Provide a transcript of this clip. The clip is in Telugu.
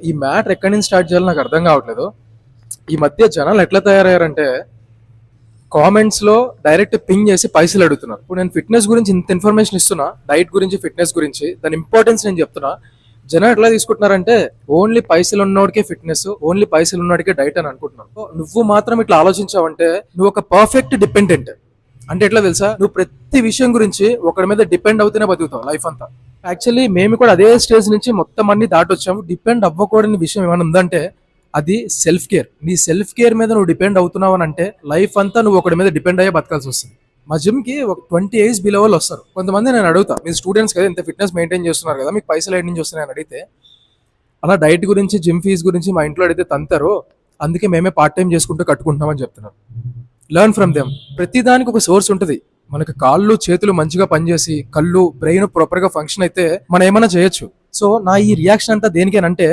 ఈ మ్యాటర్ ఎక్కడి నుంచి స్టార్ట్ చేయాలో నాకు అర్థం కావట్లేదు. ఈ మధ్య జనాలు ఎట్లా తయారయ్యారంటే కామెంట్స్ లో డైరెక్ట్ పింగ్ చేసి పైసలు అడుగుతున్నారు. ఇప్పుడు నేను ఫిట్నెస్ గురించి ఇంత ఇన్ఫర్మేషన్ ఇస్తున్నా, డైట్ గురించి, ఫిట్నెస్ గురించి, దాని ఇంపార్టెన్స్ నేను చెప్తున్నా. జనం ఎట్లా తీసుకుంటున్నారంటే ఓన్లీ పైసలు ఉన్నోడికే ఫిట్నెస్, ఓన్లీ పైసలు ఉన్నోడికే డైట్ అని అనుకుంటున్నావు. నువ్వు మాత్రం ఇట్లా ఆలోచించావంటే నువ్వు ఒక పర్ఫెక్ట్ డిపెండెంట్. అంటే ఎట్లా తెలుసా, నువ్వు ప్రతి విషయం గురించి ఒకరి మీద డిపెండ్ అవుతూనే బతుకుతావు లైఫ్ అంతా. యాక్చువల్లీ మేము కూడా అదే స్టేజ్ నుంచి మొత్తం అన్ని దాటొచ్చాము. డిపెండ్ అవ్వకూడని విషయం ఏమైనా ఉందంటే అది సెల్ఫ్ కేర్. నీ సెల్ఫ్ కేర్ మీద నువ్వు డిపెండ్ అవుతున్నావు అని అంటే లైఫ్ అంతా నువ్వు ఒకటి మీద డిపెండ్ అయ్యే బతకాల్సి వస్తుంది. మా జిమ్ కి ఒక 20 ఏజ్ బిలో వాళ్ళు వస్తారు. కొంతమంది నేను అడుగుతా, మీ స్టూడెంట్స్ కదా, ఇంత ఫిట్నెస్ మెయింటైన్ చేస్తున్నారు కదా, మీకు పైసలు ఎక్కడి నుంచి వస్తున్నాయని అడిగితే, అలా డైట్ గురించి, జిమ్ ఫీజు గురించి మా ఇంట్లో అడిగితే తంతారు, అందుకే మేమే పార్ట్ టైం చేసుకుంటూ కట్టుకుంటున్నామని చెప్తున్నారు. Learn from them. ప్రతి దానికి ఒక సోర్స్ ఉంటుంది. మనకి కాళ్ళు చేతులు మంచిగా పనిచేసి కళ్ళు బ్రెయిన్ ప్రాపర్ గా ఫంక్షన్ అయితే మనం ఏమైనా చేయొచ్చు. సో నా ఈ రియాక్షన్ అంతా దేనికేనంటే